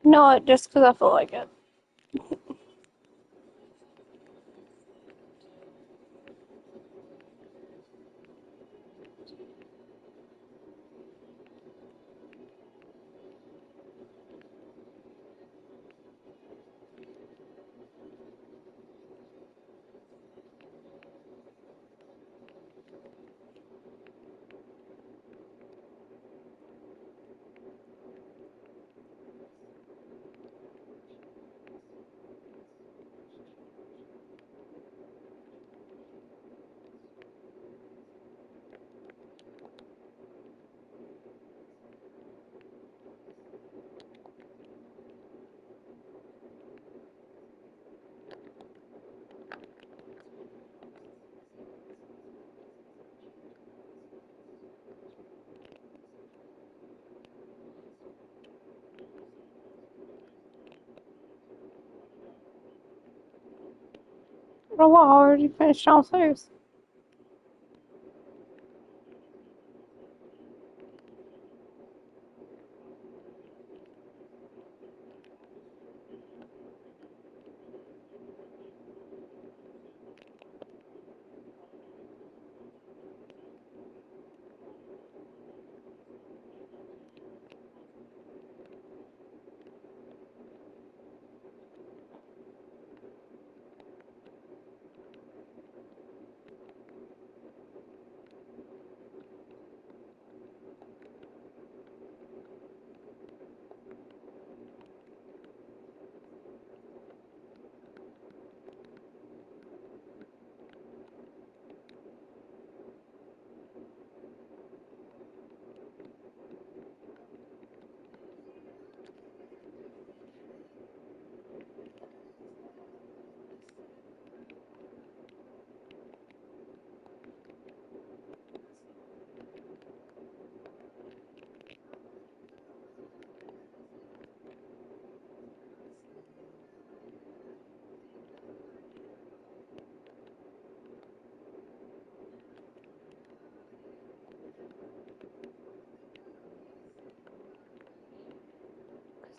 No, just because I feel like it. Oh, wow, I already finished downstairs.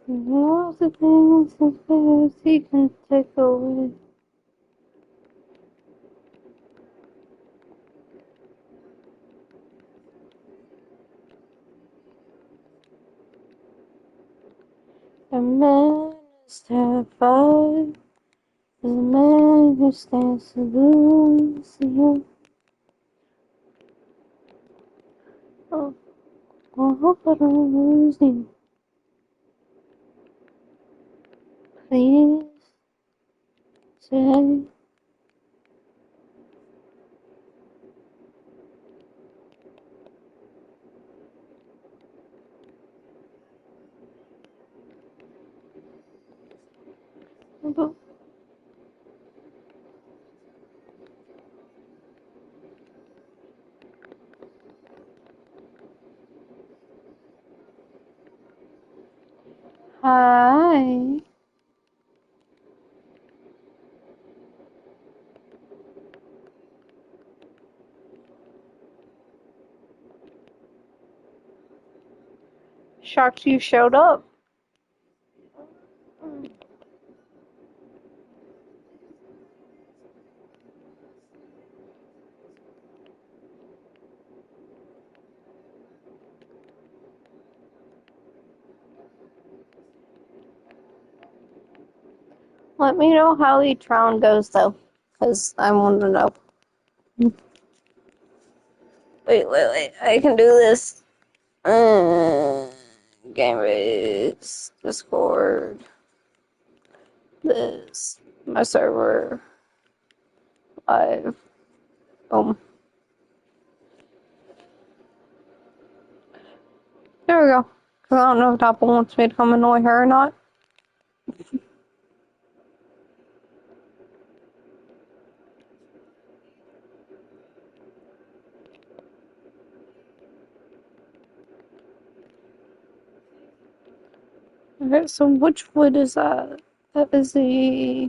All the things and fears he can take away. A man is terrified, is a man who stands to lose you. Oh, I hope I don't lose you. Please say. But hi. Shocked you showed up. Let me know how each round goes, though, because I want to know. Wait. I can do this. Game race, Discord, this, my server, live. Boom. There we go. Because I don't know if Doppel wants me to come annoy her or not. Okay, so which wood is that? That is the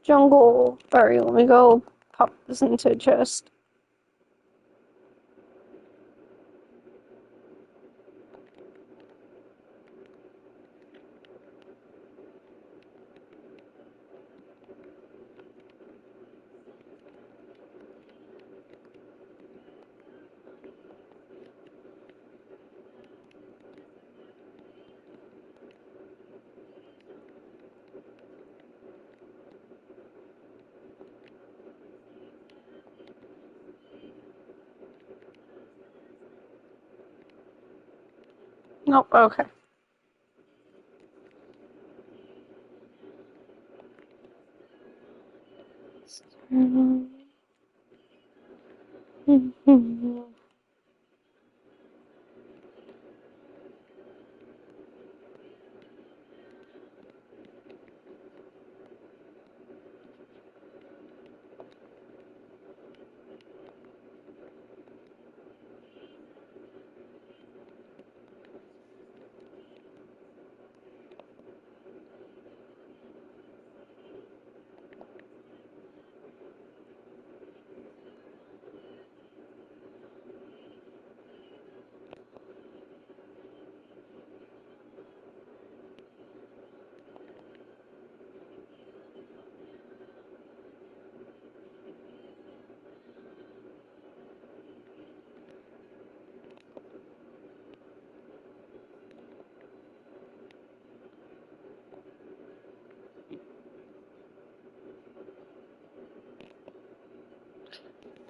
jungle. Alright, let me go pop this into a chest. Nope, okay.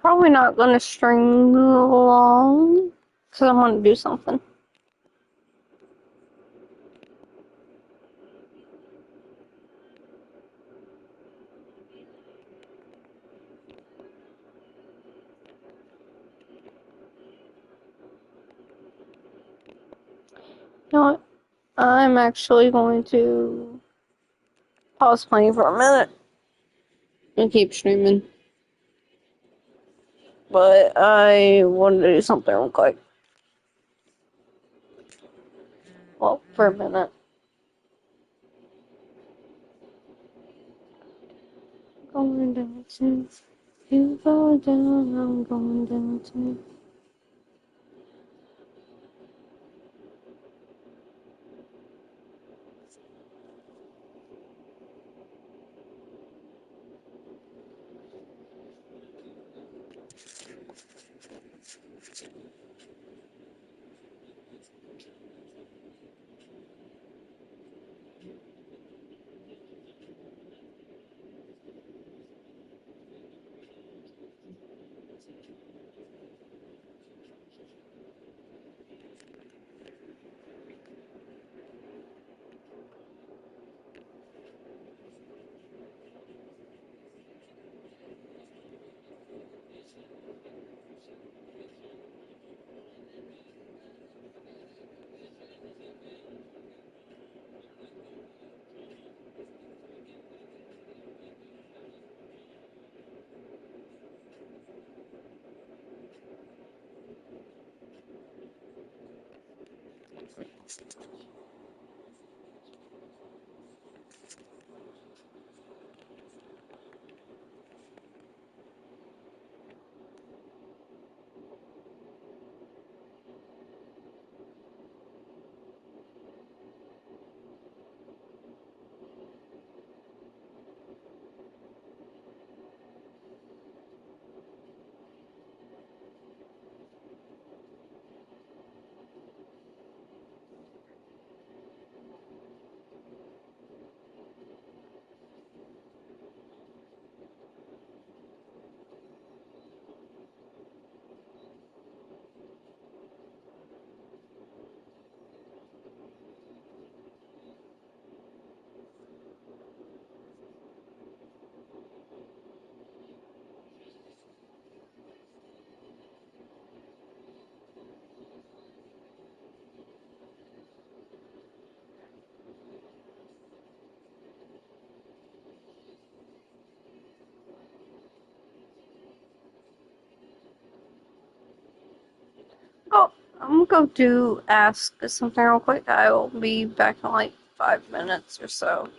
Probably not gonna stream long, because I want to do something. You know what? I'm actually going to pause playing for a minute and keep streaming. But I wanted to do something real quick. Well, for a minute. Going down to you fall down, I'm going down to. Oh, I'm gonna go do ask something real quick. I will be back in like 5 minutes or so.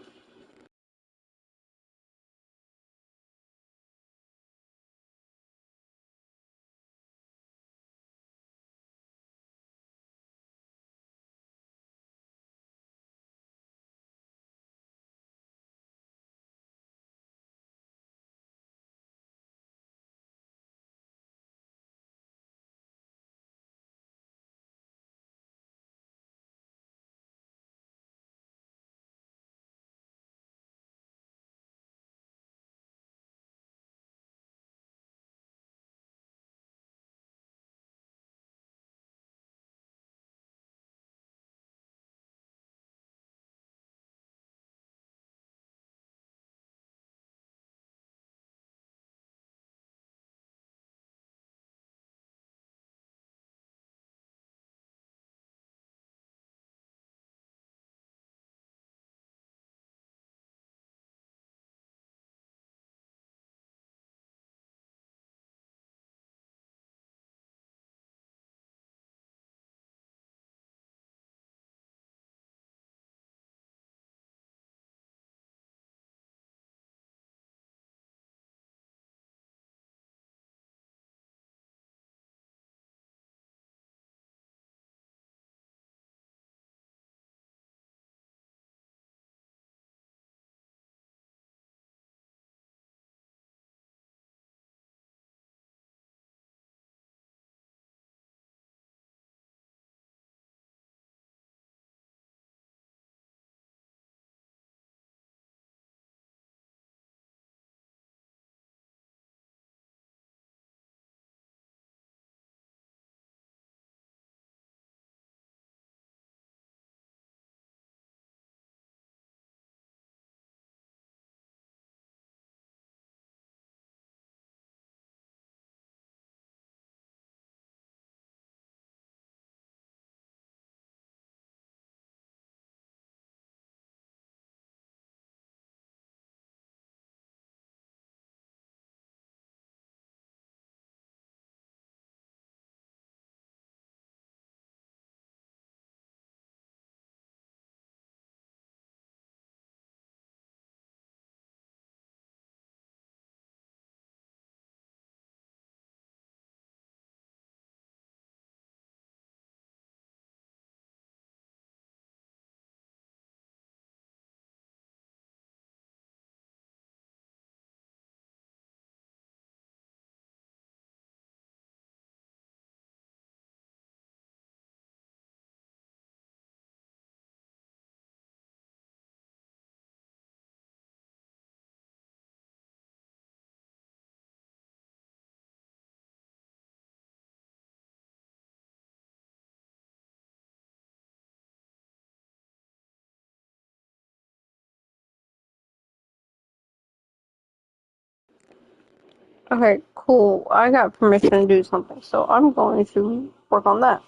Okay, cool. I got permission to do something, so I'm going to work on that.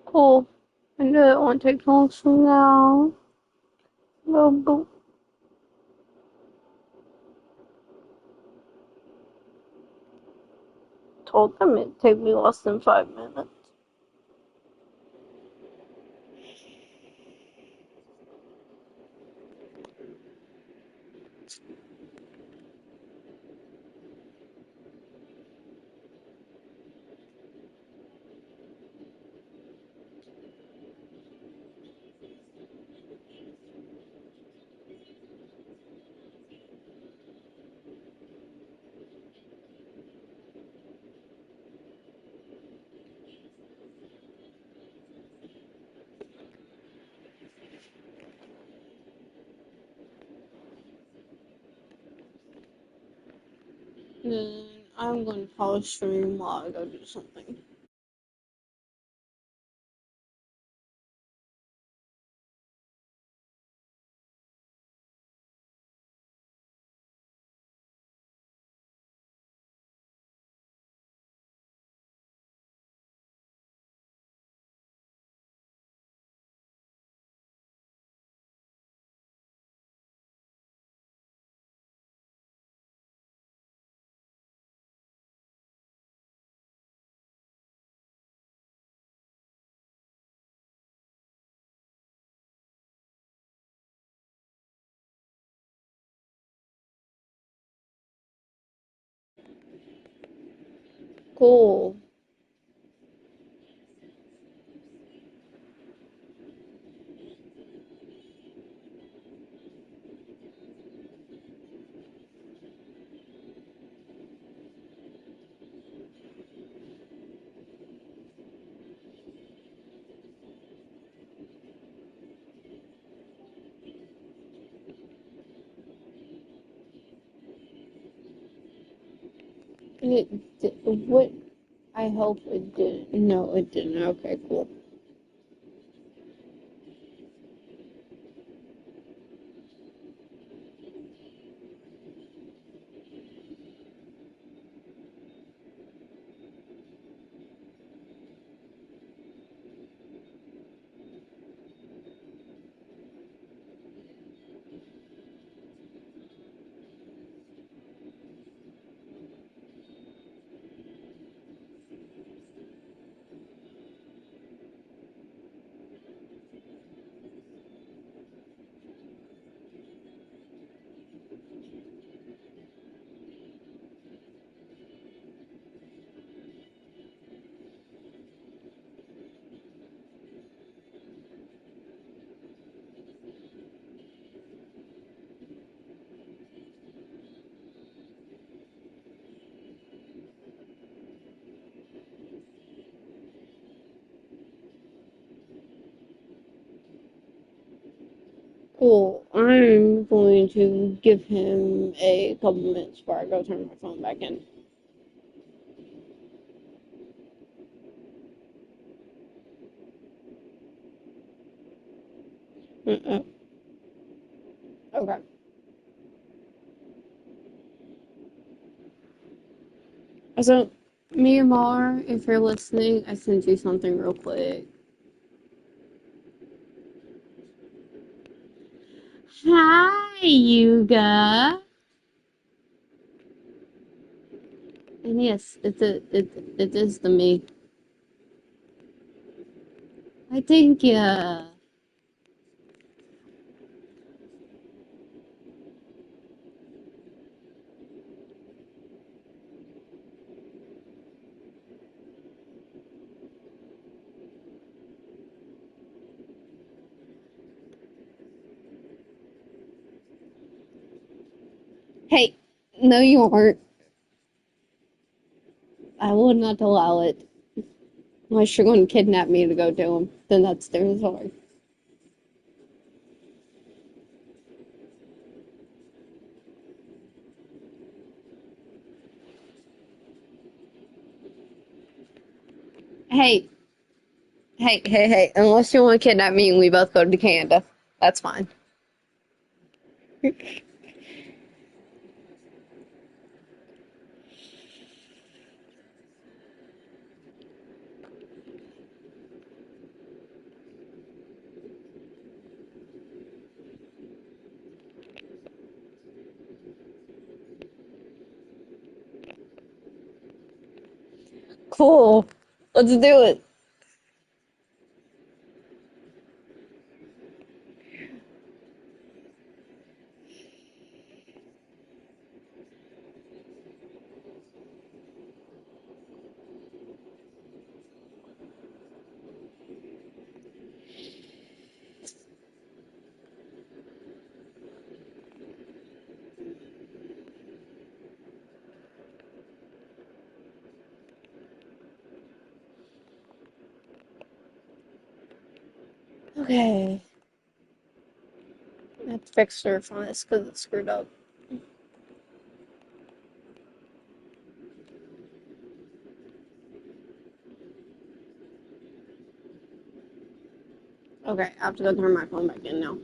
Cool. I knew it won't take long from now. Go boop. Told them it'd take me less than 5 minutes. Then I'm going to pause stream while I go do something. Cool. What? I hope it didn't. No, it didn't. Okay, cool. Cool. I'm going to give him a couple minutes before I go turn my phone back in. Okay. So, Myanmar, if you're listening, I sent you something real quick. Hi, Yuga. And yes, it is the me. I thank you. Hey, no, you aren't. I will not allow it. Unless you're going to kidnap me to go do him, then that's their story. Hey, hey. Unless you want to kidnap me and we both go to Canada, that's fine. Cool. Let's do it. Okay. I have to fix her on this because it's screwed up. Okay, I have to go turn my phone back in now.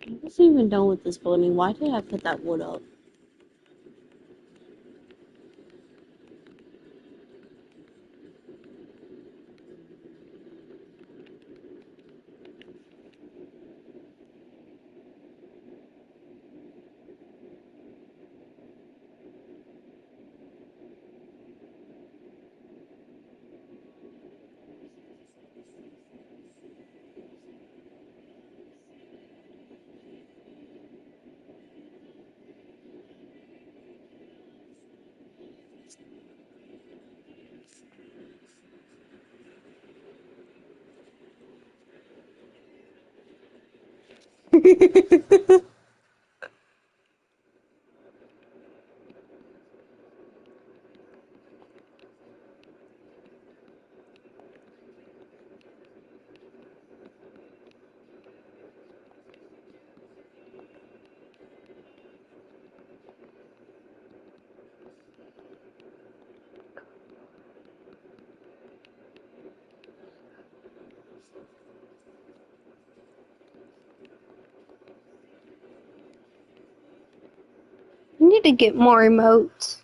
I wasn't even done with this building. Why did I put that wood up? I need to get more emotes.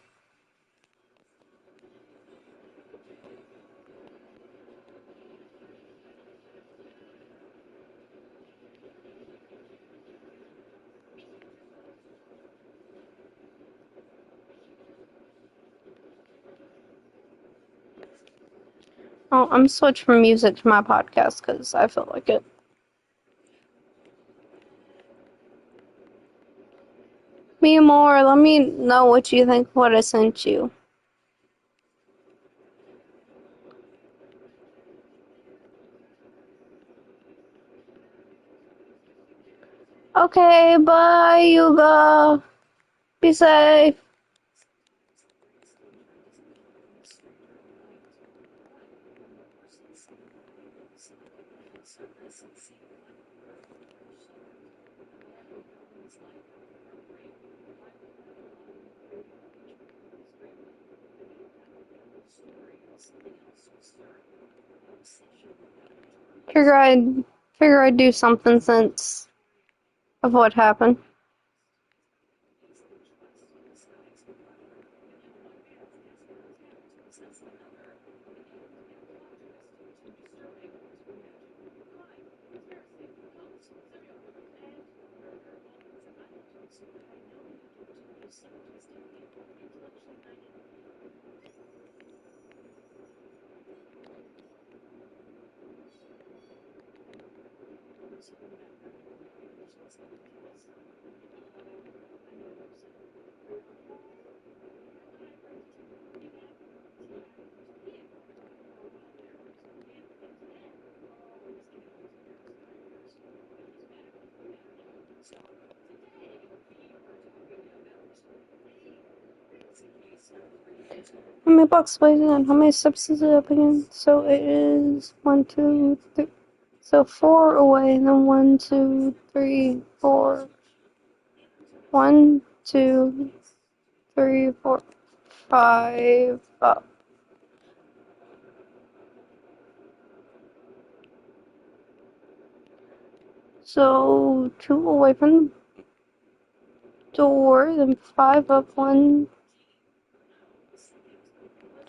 Oh, I'm switching from music to my podcast because I feel like it. Me more. Let me know what you think of what I sent you. Okay, bye, Yuga. Be safe. Figure I'd do something since of what happened. How many blocks away and how many steps is it up again? So it is 1, 2, 3. So 4 away, and then 1, 2, 3, 4. 1, 2, 3, 4, 5 up. So 2 away from the door, then 5 up. 1,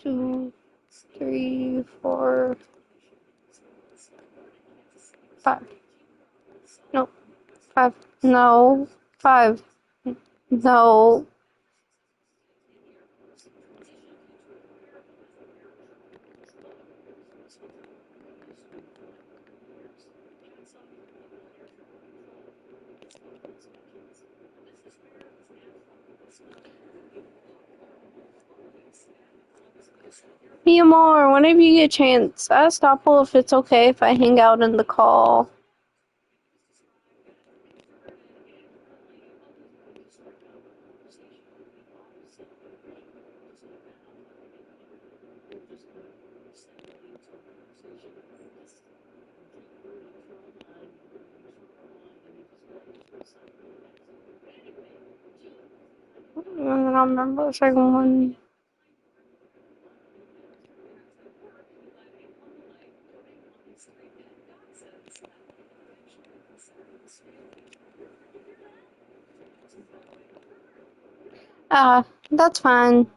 2, 3, 4, 5. No, 5. No. 5. No. Be more whenever you get a chance. Ask Apple if it's okay if I hang out in the call. And then I'll remember the second one. That's fine.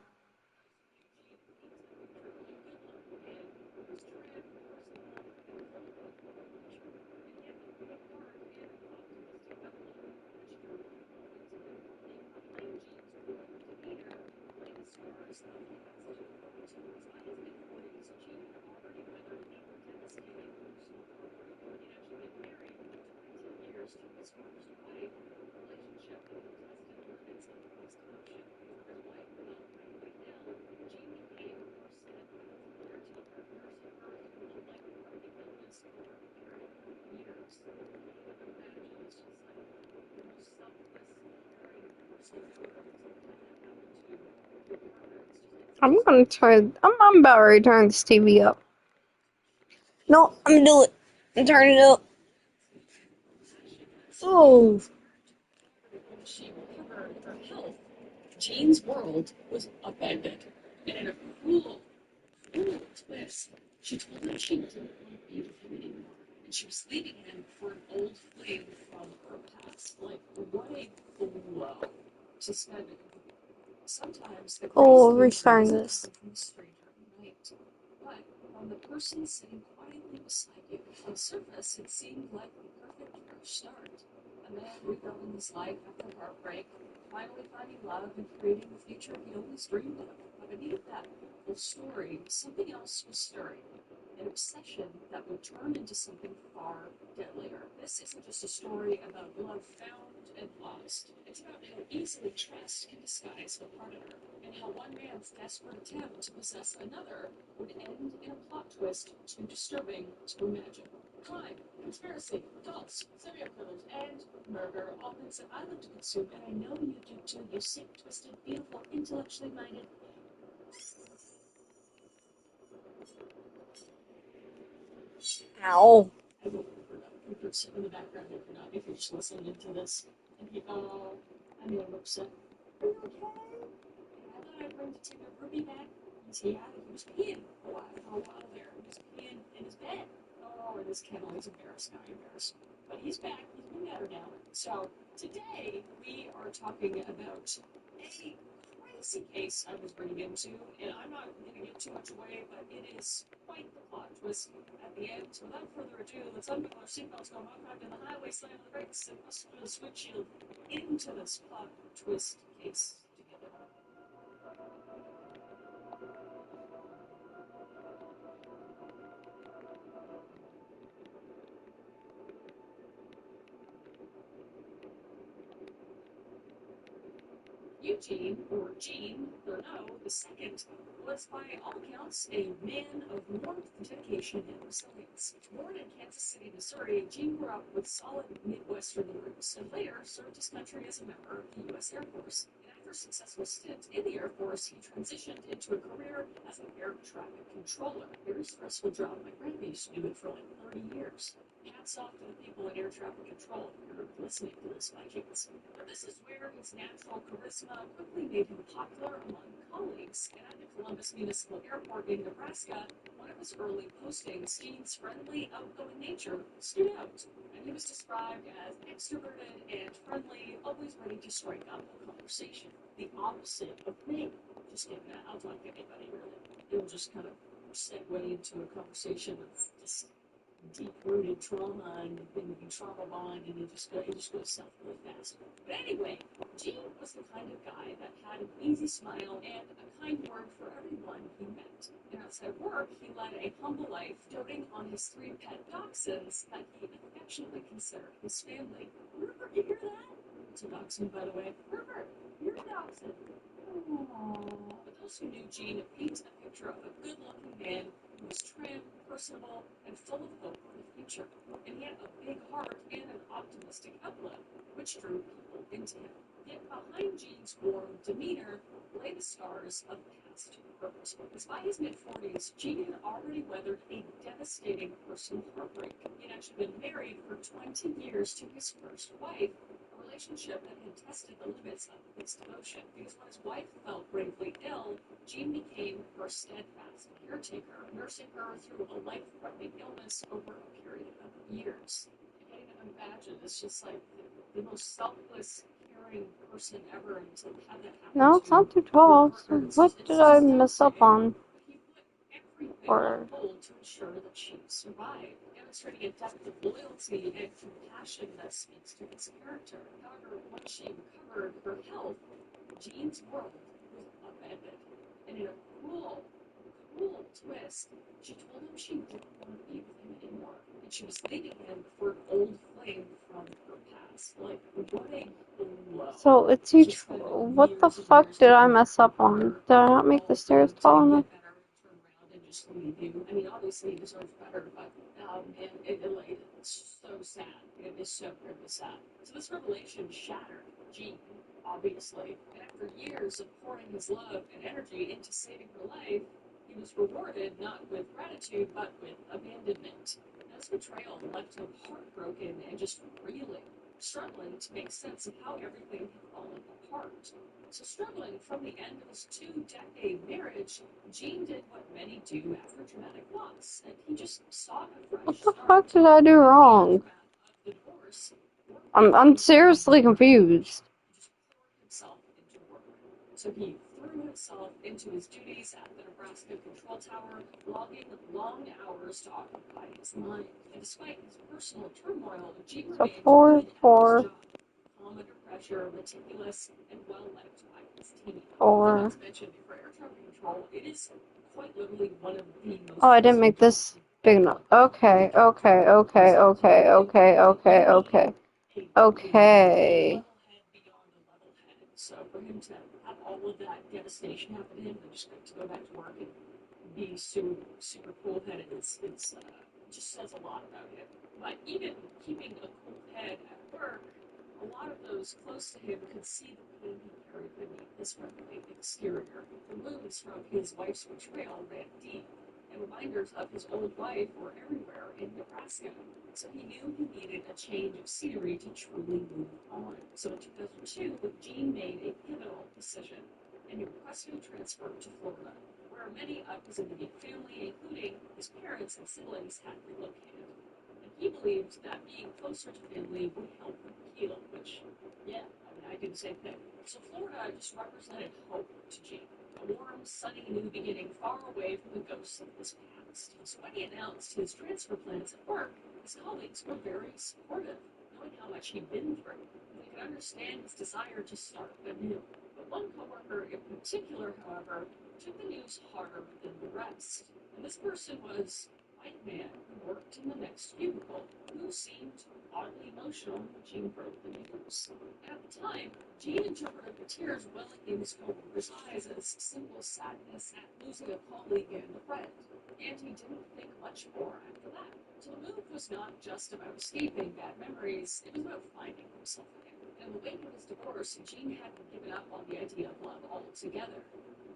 I'm about ready to turn this TV up. No, I'm gonna do it. I'm turning it up. Oh. She recovered her health. Jean's world was upended. And in a cruel twist, she told him she didn't want to be with him anymore. And she was leaving him for an old flame from her past. Like, what a blow to spend it. Sometimes the Restarting this. from a stranger night. But when the person sitting quietly beside you, on the surface it seemed like the perfect fresh start. A man rebuilding his life after heartbreak, finally finding love and creating the future he'd always dreamed of. But beneath that full story, something else was stirring. An obsession that would turn into something far deadlier. This isn't just a story about love found and lost. It's about how easily trust can disguise a predator, and how one man's desperate attempt to possess another would end in a plot twist too disturbing to imagine. Crime, conspiracy, adults, serial killers, and murder, all things that I love to consume, and I know you do too, you sick, twisted, beautiful, intellectually minded. Ow. I will put sit in the background if you're just listening into this. And he, oh, I'm a little upset. Are you okay? I thought I'd bring Detective Ruby back. He was peeing for a while there. He was peeing in his bed. Oh, and this kennel, he's embarrassed, not embarrassed. But he's back. He's been better now. So today we are talking about a crazy case I was bringing into, and I'm not going to give too much away, but it is quite the plot twist at the end. So without further ado, let's unbuckle our seatbelts, go hog on the highway, slam on the brakes, and let's put a switch shield into this plot twist case together. Eugene, or Gene Bernot II, was by all accounts a man of warmth, dedication, and resilience. Born in Kansas City, Missouri, Gene grew up with solid Midwestern roots and later served his country as a member of the U.S. Air Force. And after a successful stint in the Air Force, he transitioned into a career as an air traffic controller. A very stressful job. My grandma used to do it for like 30 years. Hats off to the people in air traffic control if you're listening to this by chance. But this is where his natural charisma quickly made him popular among colleagues. And at the Columbus Municipal Airport in Nebraska, one of his early postings, Gene's friendly, outgoing nature stood out. And he was described as extroverted and friendly, always ready to strike up a conversation. The opposite of me. Just kidding, I'll talk to anybody really. It'll just kind of segue into a conversation of just deep-rooted trauma and then you trauma bond and you just go south really fast. But anyway, Gene was the kind of guy that had an easy smile and a kind word for everyone he met. And outside work, he led a humble life, doting on his 3 pet dachshunds that he affectionately considered his family. Rupert, you hear that? It's a dachshund, by the way. Rupert, you're a dachshund. Aww. But those who knew Gene paint a picture of a good-looking man who was trim, personable, and full of hope for the future. And he had a big heart and an optimistic outlook, which drew people into him. Yet behind Gene's warm demeanor lay the scars of past hurt. As by his mid-40s, Gene had already weathered a devastating personal heartbreak. He had actually been married for 20 years to his first wife, a relationship that had tested the limits of his devotion. Because when his wife fell gravely ill, Gene became her steadfast caretaker, nursing her through a life-threatening illness over a period of years. I can't even imagine. It's just like the most selfless, caring person ever, and to have that happen No, it's not 212. So what did I mess up on? He put everything Or on hold to ensure that she survived, demonstrating a depth of loyalty and compassion that speaks to his character. However, once she recovered her health, Jean's world was upended, and in a cruel twist, she told him she didn't want to be with him anymore, and she was leaving him for an old flame from her past. Like, what a blow. so it's each. What the fuck did I mess up on? Did I not make the stairs tall enough? Turn around and just leave you. I mean, obviously he deserves better, but it's so sad. It is so incredibly sad. So this revelation shattered Jean, obviously, and after years of pouring his love and energy into saving her life, he was rewarded not with gratitude but with abandonment. Now, this betrayal left him heartbroken and just reeling, struggling to make sense of how everything had fallen apart. So struggling from the end of his 2-decade marriage, Gene did what many do after dramatic loss, and he just sought a fresh What the start. fuck did I do wrong? The divorce, I'm seriously confused. he just poured himself into work. So he threw himself into his duties at the Nebraska Control Tower, logging long hours to occupy his mind. And despite his personal turmoil, Gene So remained 4, good at his 4, job, calm under pressure, meticulous, and well-liked by his team. 4. Not to mention, for air traffic control, it is quite literally one of the most. Oh, I didn't make this big enough. Okay. Okay. So for him to have all of that devastation happen to him, and just to go back to work and be super cool-headed, just says a lot about him. But even keeping a cool head at work, a lot of those close to him could see the pain he carried beneath his friendly exterior. The wounds from his wife's betrayal ran deep, and reminders of his old wife were everywhere in Nebraska. So he knew he needed a change of scenery to truly move on. So in 2002, Gene made a pivotal decision, and he requested a transfer to Florida, where many of his immediate family, including his parents and siblings, had relocated. And he believed that being closer to family would help him heal, which, yeah, I mean, I do the same thing. So Florida just represented hope to Gene, a warm, sunny new beginning far away from the ghosts of his past. So when he announced his transfer plans at work, his colleagues were very supportive, knowing how much he'd been through, and they could understand his desire to start anew. But one coworker in particular, however, took the news harder than the rest. And this person was a white man who worked in the next cubicle, who seemed oddly emotional when Gene broke the news. At the time, Gene interpreted the tears welling in his coworker's eyes as simple sadness at losing a colleague and a friend, and he didn't think much more after that. So the move was not just about escaping bad memories, it was about finding himself again. And in the wake of his divorce, Gene hadn't given up on the idea of love altogether.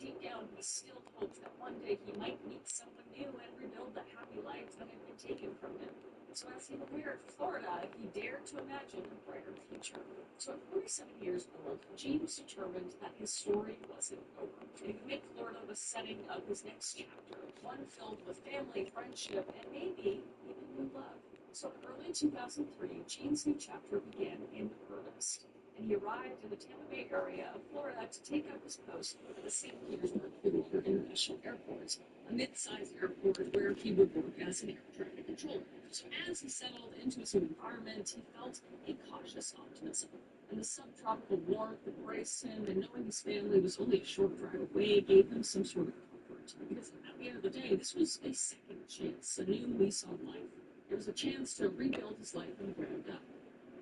Deep down, he still hoped that one day he might meet someone new and rebuild the happy life that had been taken from him. So as he prepared for Florida, he dared to imagine a brighter future. So at 47 years old, Gene was determined that his story wasn't over. And he would make Florida the setting of his next chapter, one filled with family, friendship, and maybe even new love. So in early 2003, Gene's new chapter began in earnest, and he arrived in the Tampa Bay area of Florida to take up his post at the St. Petersburg International Airport, a mid-sized airport where he would work as an air traffic controller. So as he settled into his new environment, he felt a cautious optimism. And the subtropical warmth embraced him, and knowing his family was only a short drive away gave him some sort of comfort. Because at the end of the day, this was a second chance, a new lease on life. It was a chance to rebuild his life from the ground up.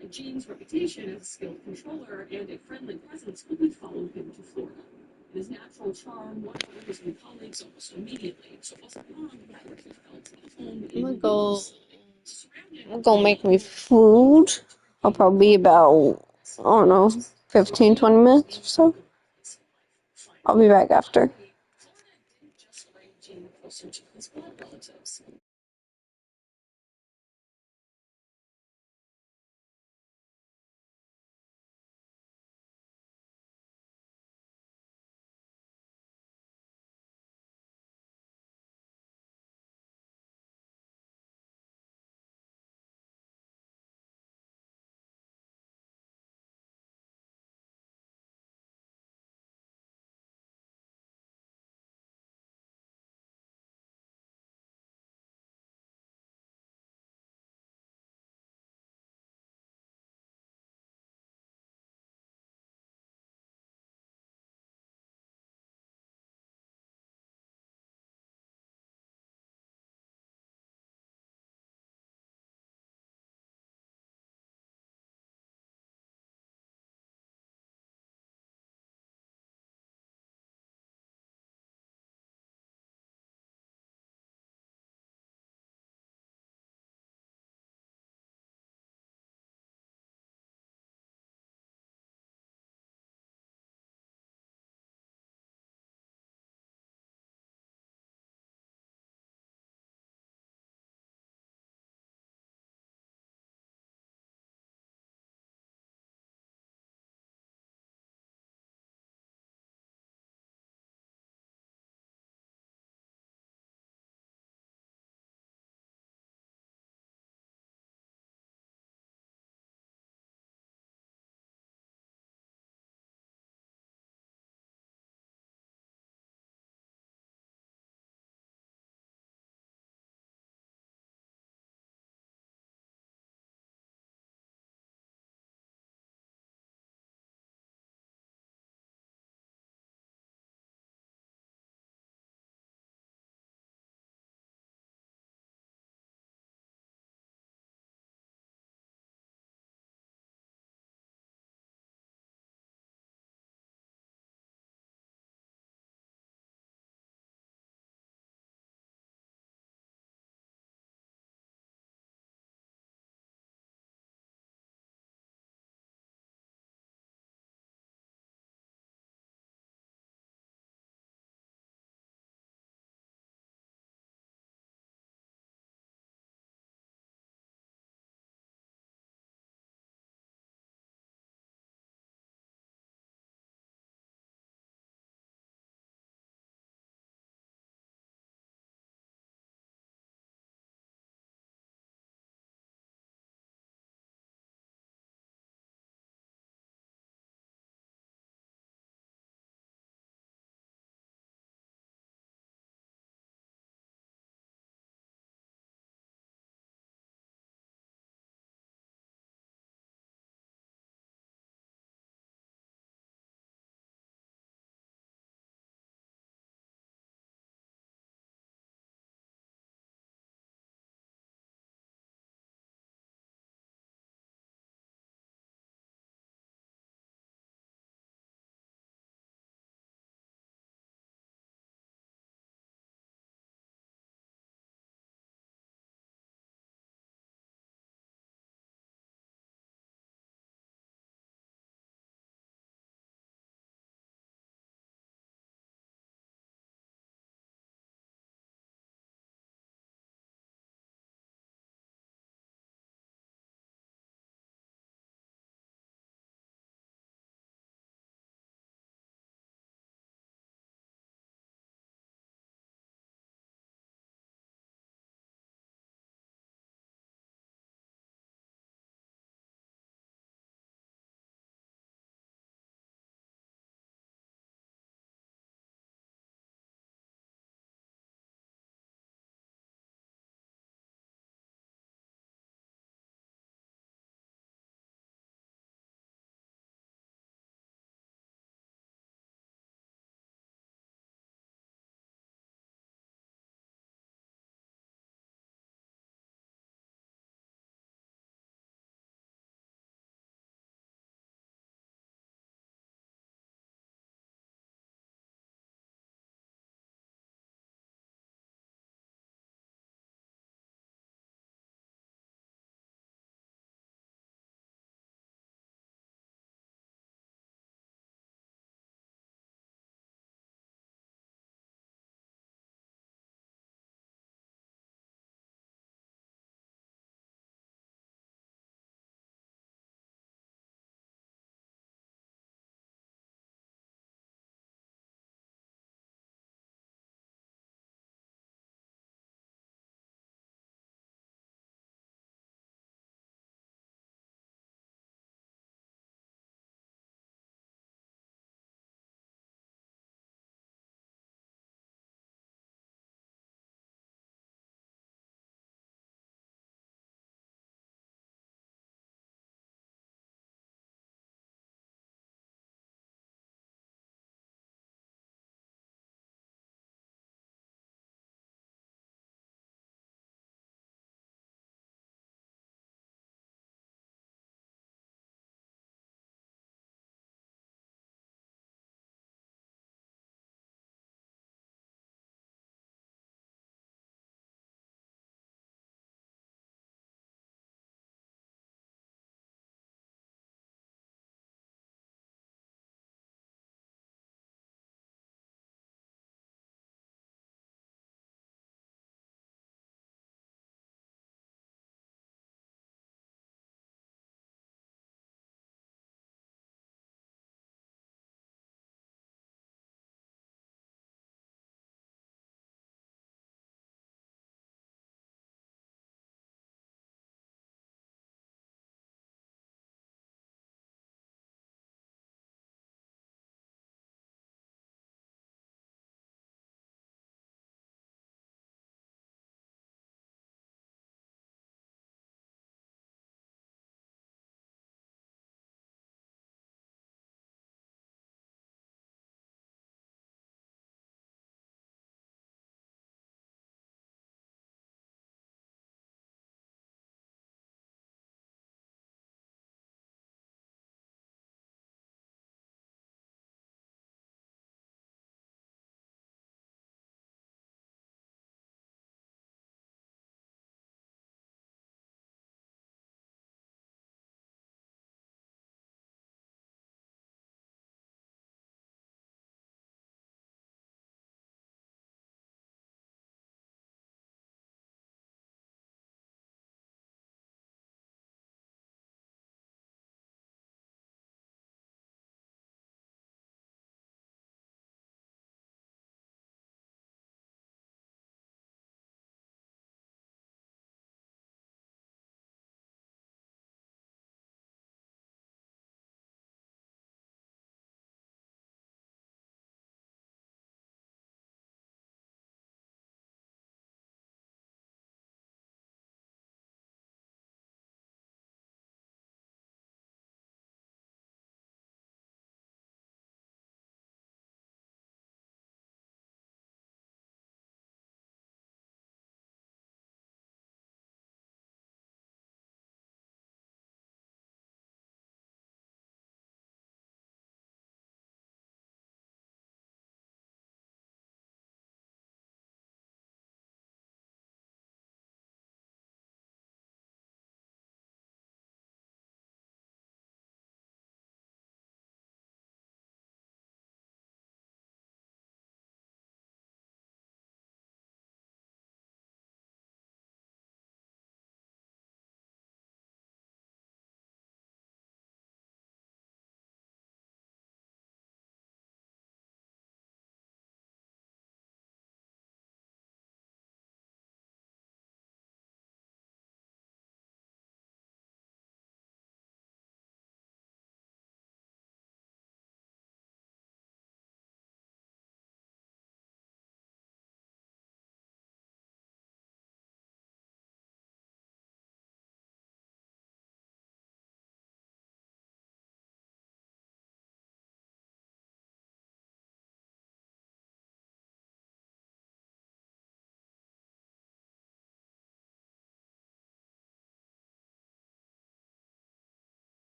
And Gene's reputation as a skilled controller and a friendly presence quickly followed him to Florida. And his natural charm won over his new colleagues almost immediately, so it wasn't long before he felt at home in the new surrounded I'm gonna make me food. I'll probably be about, I don't know, 15, 20 minutes or so. I'll be back after. Florida didn't just bring Gene closer to his blood relatives.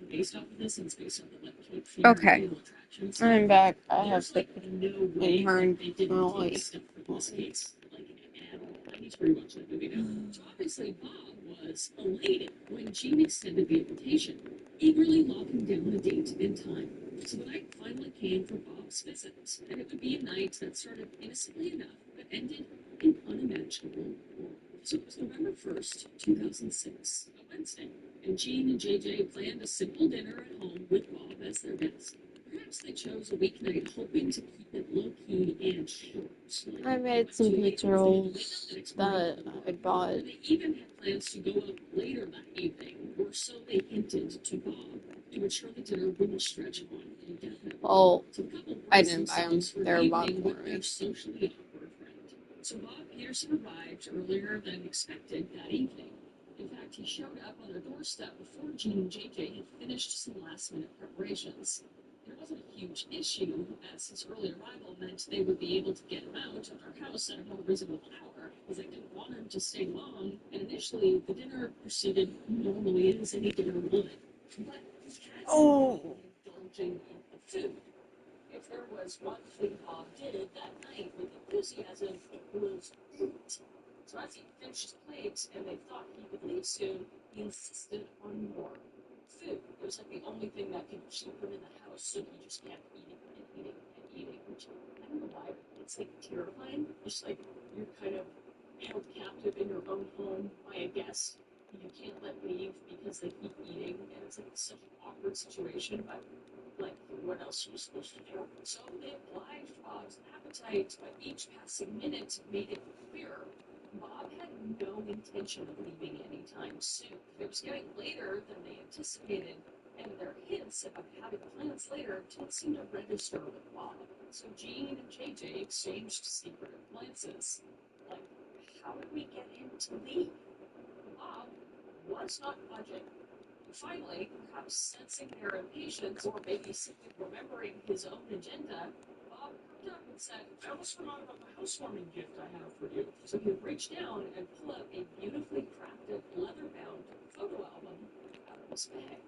based off of this, and it's based on the like Cape Fear Okay. attractions. I'm back. I have There's like no way inherent they didn't noise. take stuff from this case. Like at all. I need to rewatch that movie now. So obviously Bob was elated when Gene extended the invitation, eagerly locking down a date and time. So the night finally came for Bob's visit, and it would be a night that started innocently enough, but ended in unimaginable horror. So it was November 1st, 2006, a Wednesday, and Gene and JJ planned a simple dinner at home with Bob as their guest. Perhaps they chose a weeknight hoping to keep it low-key and short. I made some pictures that I bought. They even had plans to go out later that evening, or so they hinted to Bob, to ensure the dinner wouldn't stretch on indefinitely. Oh, So the couple I didn't buy them. They were bought evening for with their me. socially awkward friend. So Bob Peterson arrived earlier than expected that evening. In fact, he showed up on their doorstep before Gene and JJ had finished some last-minute preparations. It wasn't a huge issue, as his early arrival meant they would be able to get him out of their house at a more reasonable hour, as they didn't want him to stay long, and initially the dinner proceeded normally as any dinner would. But indulging in the food. If there was one thing Bob did that night with enthusiasm, it was eat. So as he finished his plate and they thought he would leave soon, he insisted on more food. It was like the only thing that could keep him in the house, so he just kept eating and eating and eating, which I don't know why, but it's like terrifying. Just like you're kind of held captive in your own home by a guest. You can't let leave because they keep eating, and it's like such an awkward situation, but like what else are you supposed to do? So they obliged Bob's appetite, but each passing minute made it clearer Bob had no intention of leaving anytime soon. It was getting later than they anticipated, and their hints about having plans later didn't seem to register with Bob. So Gene and JJ exchanged secretive glances. Like, how did we get him to leave? Bob was not budging. Finally, perhaps sensing their impatience, or maybe simply remembering his own agenda, Bob looked up and said, I almost forgot about the housewarming gift I have for you. So he reached down and pulled out a beautifully crafted, leather-bound photo album out of his bag.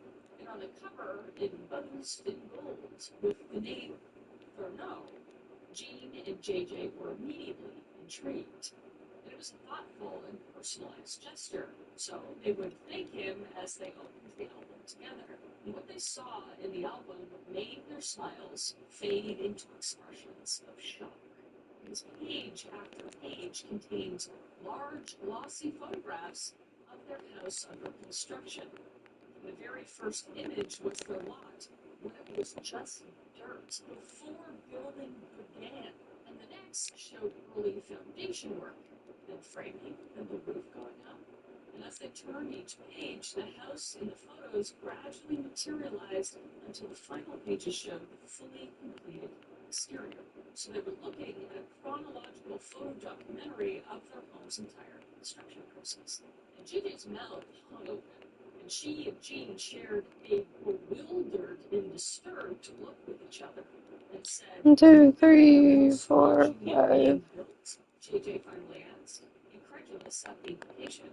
And on the cover, embossed in gold, with the name Thurneau, Gene and JJ were immediately intrigued. And it was a thoughtful and personalized gesture, so they would thank him as they opened the album together. And what they saw in the album made their smiles fade into expressions of shock. Because page after page contained large, glossy photographs of their house under construction. The very first image was their lot, when it was just dirt before building began, and the next showed early foundation work, then framing, then the roof going up. And as they turned each page, the house in the photos gradually materialized until the final pages showed the fully completed exterior. So they were looking at a chronological photo documentary of their home's entire construction process. And JJ's mouth hung open, and she and Jean shared a bewildered and disturbed look with each other and said, 1, 2, 3, 4, 5. JJ finally asked, incredulous at the implication,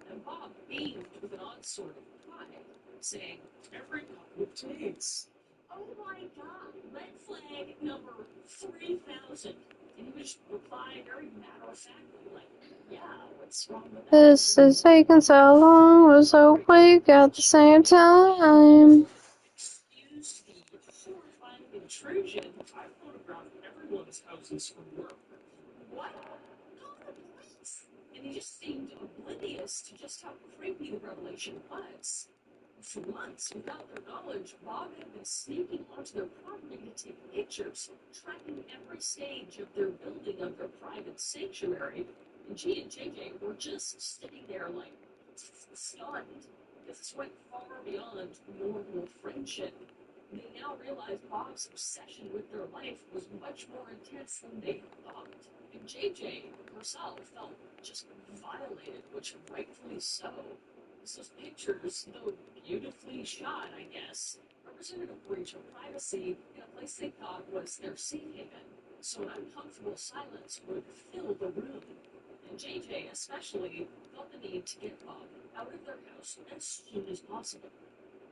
and Bob beamed with an odd sort of pride, saying, every couple of days. Oh my God, red flag number 3,000. And he just replied very matter-of-factly, like, yeah, what's wrong with that? This is taking so long, we're so quick at the same time. Excuse the horrifying intrusion. I photographed everyone's houses for work. What? Call the police! And he just seemed oblivious to just how creepy the revelation was. For months, without their knowledge, Bob had been sneaking onto their property to take pictures, tracking every stage of their building of their private sanctuary. And G and JJ were just sitting there like stunned. This went far beyond normal friendship. They now realized Bob's obsession with their life was much more intense than they thought. And JJ herself felt just violated, which rightfully so. Those pictures, though beautifully shot, I guess, represented a breach of privacy in a place they thought was their safe haven. So an uncomfortable silence would fill the room. And JJ especially felt the need to get Bob out of their house as soon as possible.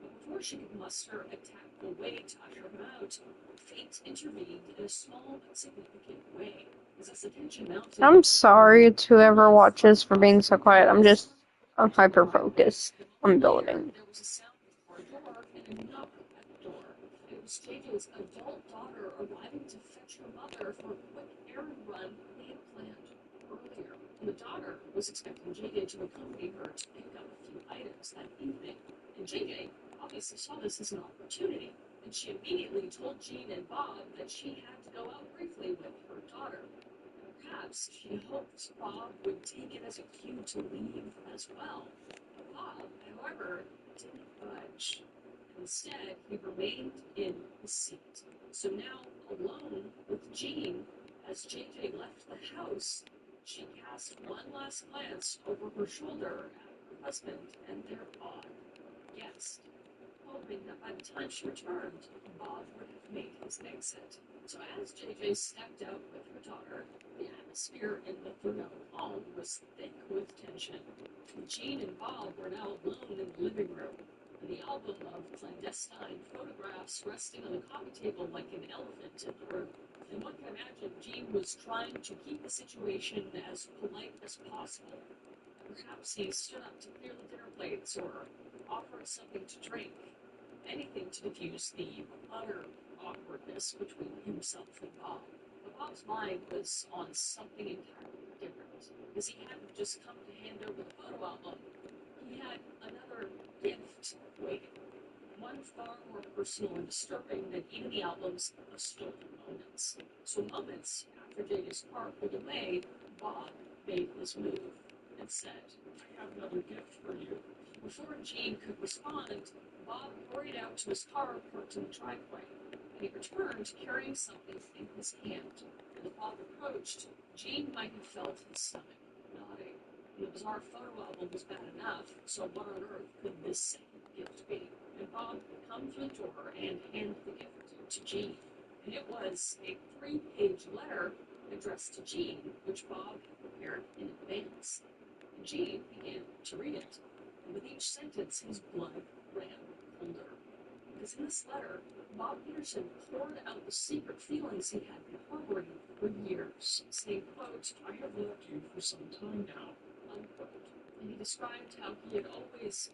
But before she could muster a tactful way to usher him out, fate intervened in a small but significant way. As the tension mounted, I'm sorry to whoever watches for being so quiet. I'm hyper focused on building. there was a sound of a door and a knock at the door. It was JJ's adult daughter arriving to fetch her mother for a quick errand run they had planned earlier. And the daughter was expecting JJ to accompany her to pick up a few items that evening. And JJ obviously saw this as an opportunity, and she immediately told Jean and Bob that she had to go out briefly with her daughter. Perhaps she hoped Bob would take it as a cue to leave as well. Bob, however, didn't budge. Instead, he remained in his seat. So now, alone with Jean, as JJ left the house, she cast one last glance over her shoulder at her husband and their odd guest, hoping that by the time she returned, Bob would have made his exit. So as JJ stepped out with her daughter, the atmosphere in the Thuno home was thick with tension. Jean and Bob were now alone in the living room, and the album of clandestine photographs resting on the coffee table like an elephant in the room. And one can imagine Jean was trying to keep the situation as polite as possible. Perhaps he stood up to clear the dinner plates or offered something to drink, anything to diffuse the utter awkwardness between himself and Bob. But Bob's mind was on something entirely different, because he hadn't just come to hand over the photo album. He had another gift waiting, one far more personal and disturbing than even the albums of stolen moments. So moments after Jada's car pulled away, Bob made his move and said, "I have another gift for you." Before Jean could respond, Bob hurried out to his car parked in the driveway, and he returned carrying something in his hand. As Bob approached, Jean might have felt his stomach nodding. The bizarre photo album was bad enough, so what on earth could this second gift be? And Bob would come through the door and hand the gift to Jean. And it was a 3-page letter addressed to Jean, which Bob had prepared in advance. And Jean began to read it, and with each sentence his blood ran colder. Because in this letter, Bob Peterson poured out the secret feelings he had been harboring for years, saying, quote, "I have loved you for some time now," unquote. And he described how he had always,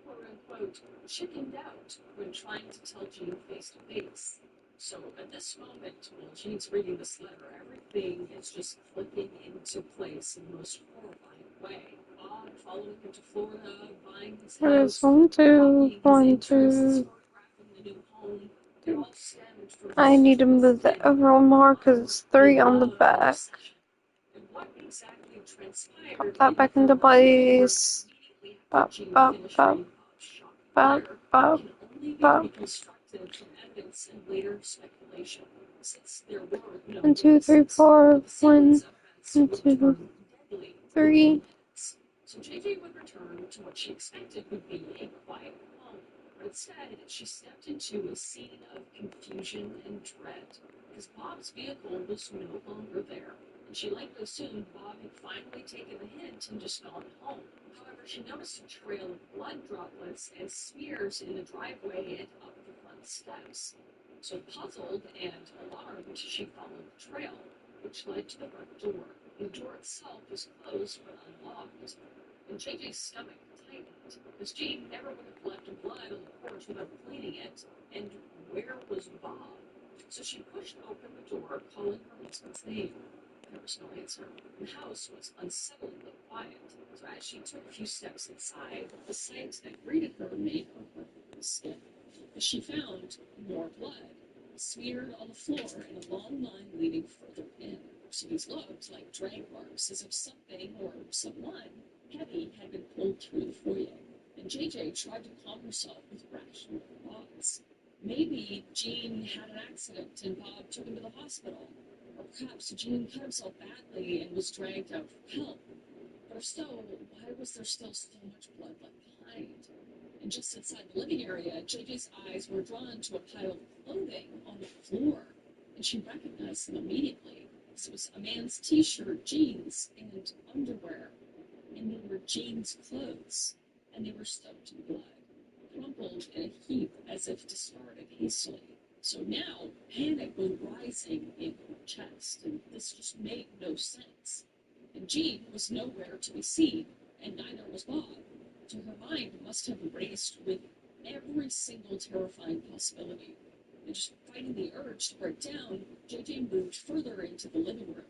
quote unquote, chickened out when trying to tell Jean face to face. So at this moment, while Jean's reading this letter, everything is just clicking into place in the most horrifying way. Bob following him to Florida, buying his There's house, one, two, copying his one, interests, two. photographing the new home. It all stemmed from I need to move that over more because it's 3 on the back. and what exactly transpired Pop that back into place. Pop, pop, pop, pop, pop, pop. reconstructed from evidence and later speculation, since there were no 1, 2, 3, 4. 1, 2, 3. So JJ would return to what she expected would be a quiet home, but instead she stepped into a scene of confusion and dread, because Bob's vehicle was no longer there, and she likely assumed Bob had finally taken the hint and just gone home. However, she noticed a trail of blood droplets and smears in the driveway and up the front steps. So puzzled and alarmed, she followed the trail, which led to the front door. The door itself was closed but unlocked, and JJ's stomach tightened, because Jean never would have left blood on the porch without cleaning it, and where was Bob? So she pushed open the door, calling her husband's name. There was no answer. The house was unsettlingly quiet, so as she took a few steps inside, the sight that greeted her made her heart skip. As she found more blood, smeared on the floor in a long line leading further in. So these looked like drag marks, as if something or someone heavy had been pulled through the foyer. And JJ tried to calm herself with rational thoughts. Maybe Jean had an accident and Bob took him to the hospital. Or perhaps Jean cut himself badly and was dragged out for help. But if so, why was there still so much blood left behind? And just inside the living area, JJ's eyes were drawn to a pile of clothing on the floor, and she recognized them immediately. It was a man's t-shirt, jeans, and underwear, and they were Jean's clothes, and they were soaked in blood. crumpled in a heap as if discarded hastily. So now panic was rising in her chest, and this just made no sense. And Jean was nowhere to be seen, and neither was Bob. So her mind must have raced with every single terrifying possibility. And just fighting the urge to break down, JJ moved further into the living room,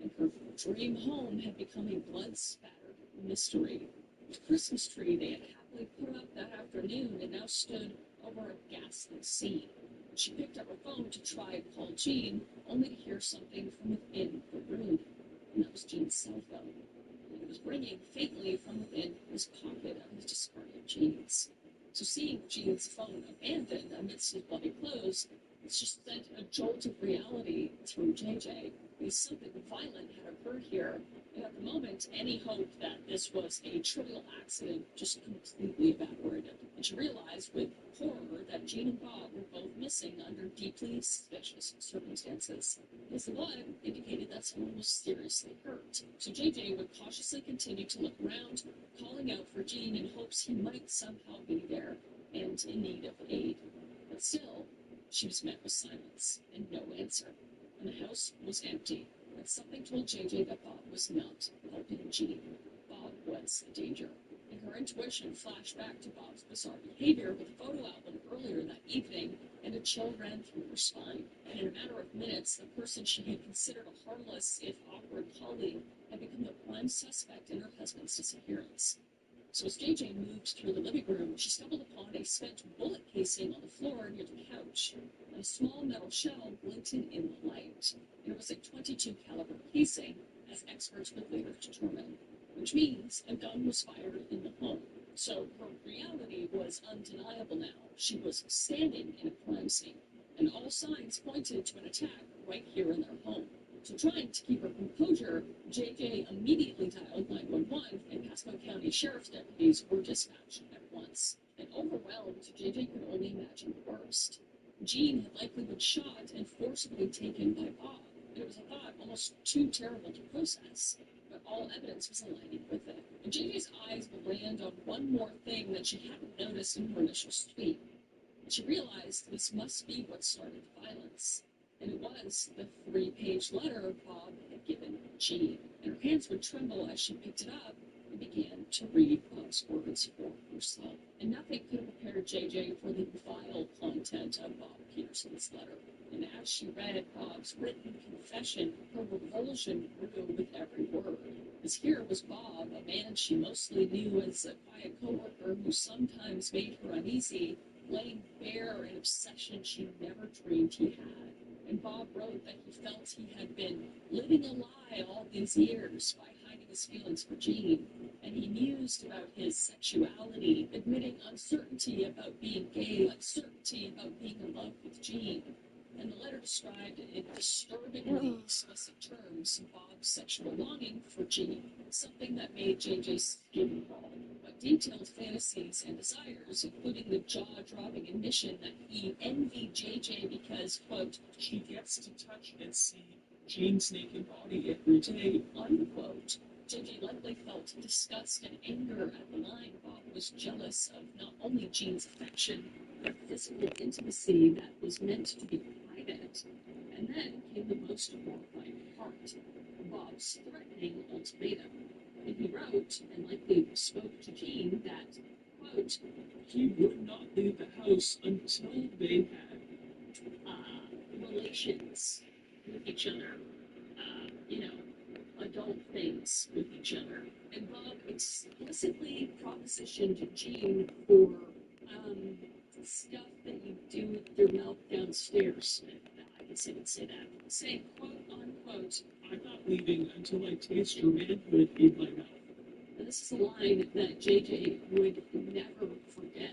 and her dream home had become a blood-spattered mystery. The Christmas tree they had happily put up that afternoon and now stood over a ghastly scene. She picked up her phone to try and call Jean, only to hear something from within the room. And that was Jean's cell phone. And it was ringing faintly from within his pocket of his discarded jeans. So seeing Jean's phone abandoned amidst his bloody clothes, it just sent a jolt of reality through JJ. Because something violent had occurred here, and at the moment, any hope that this was a trivial accident just completely evaporated. And she realized with horror that Jean and Bob were both missing under deeply suspicious circumstances. Because the blood indicated that someone was seriously hurt. So JJ would cautiously continue to look around, calling out for Jean in hopes he might somehow be there and in need of aid. But still, she was met with silence and no answer. And the house was empty, and something told JJ that Bob was not helping Jean. Bob was a danger. And her intuition flashed back to Bob's bizarre behavior with a photo album earlier that evening, and a chill ran through her spine. And in a matter of minutes, the person she had considered a harmless, if awkward colleague had become the prime suspect in her husband's disappearance. So as JJ moved through the living room, she stumbled upon a spent bullet casing on the floor near the couch, and a small metal shell glinted in the light. It was a .22 caliber casing, as experts would later determine, which means a gun was fired in the home. So her reality was undeniable now. She was standing in a crime scene, and all signs pointed to an attack right here in their home. So trying to keep her composure, JJ immediately dialed 911, and Pasco County Sheriff's deputies were dispatched at once. And overwhelmed, JJ could only imagine the worst. Jean had likely been shot and forcibly taken by Bob. And it was a thought almost too terrible to process, but all evidence was aligning with it. And JJ's eyes would land on one more thing that she hadn't noticed in her initial sweep. And she realized this must be what started the violence. And it was the 3-page letter Bob had given Jean. And her hands would tremble as she picked it up and began to read Bob's words for herself. And nothing could have prepared JJ for the vile content of Bob Peterson's letter. And as she read Bob's written confession, her revulsion grew with every word. As here was Bob, a man she mostly knew as a quiet coworker who sometimes made her uneasy, laying bare an obsession she never dreamed he had. And Bob wrote that he felt he had been living a lie all these years by hiding his feelings for Jean. And he mused about his sexuality, admitting uncertainty about being gay, uncertainty about being in love with Jean. And the letter described in disturbingly explicit terms Bob's sexual longing for Jean, something that made JJ's skin crawl. But detailed fantasies and desires, including the jaw-dropping admission that he envied JJ because, quote, she gets to touch and see Jean's naked body every day, unquote. JJ likely felt disgust and anger at the line Bob was jealous of not only Jean's affection, but physical intimacy that was meant to be private. And then came the most horrifying part, Bob's threatening ultimatum. And he wrote, and likely spoke to Jean, that, quote, he would not leave the house until they had relations with each other, adult things with each other. And Bob explicitly propositioned Jean for stuff that you do with your mouth downstairs. I guess I would say that. Saying, quote unquote, I'm not leaving until I taste your manhood in my mouth. And this is a line that JJ would never forget.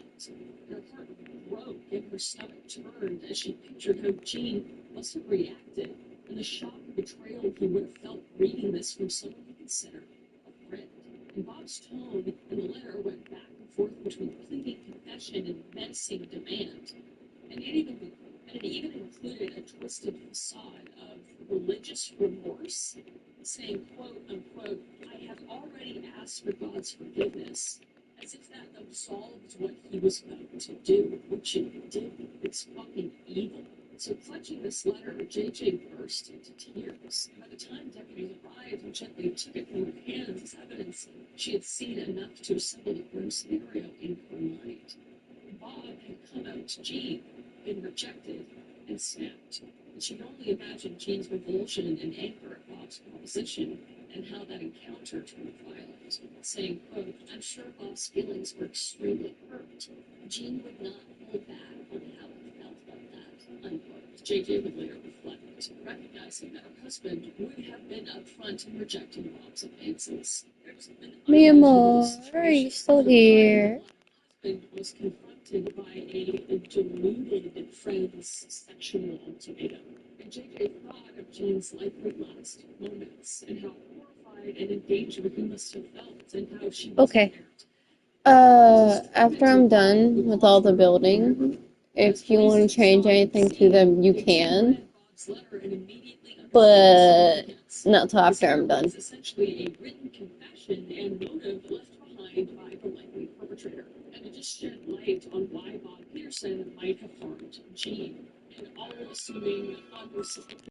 Her heart broke and her stomach turned as she pictured how Jean must have reacted and the shock and betrayal he would have felt reading this from someone he considered a friend. And Bob's tone in the letter went back and forth between pleading confession and menacing demand. And it even included a twisted facade of religious remorse, saying, quote unquote, I have already asked for God's forgiveness, as if that solved what he was about to do, which it did. It's fucking evil. So clutching this letter, JJ burst into tears. By the time deputies arrived and gently took it from her hands as evidence, she had seen enough to assemble the grim scenario in her mind. Bob had come out to Jean, been rejected, and snapped. And she could only imagine Jean's revulsion and anger at Bob's proposition and how that encounter turned violent, saying, quote, I'm sure Bob's feelings were extremely hurt. Jean would not hold back on how he felt about that, unquote. JJ would later reflect, recognizing that her husband would have been upfront in rejecting Bob's advances. There was an Mi amor, unimaginable are you situation still here? husband was confronted by a deluded friend's sexual ultimatum. And JJ thought of Jean's likely last moments and how horrified and in danger he must have felt and how she was Okay. After I'm done with all the building, if you want to change anything to them, you can. But not till after I'm done. Essentially a written confession and motive left behind by the likely perpetrator. And it just shed light on why Bob Peterson might have harmed Jean. And all assuming unreciprocal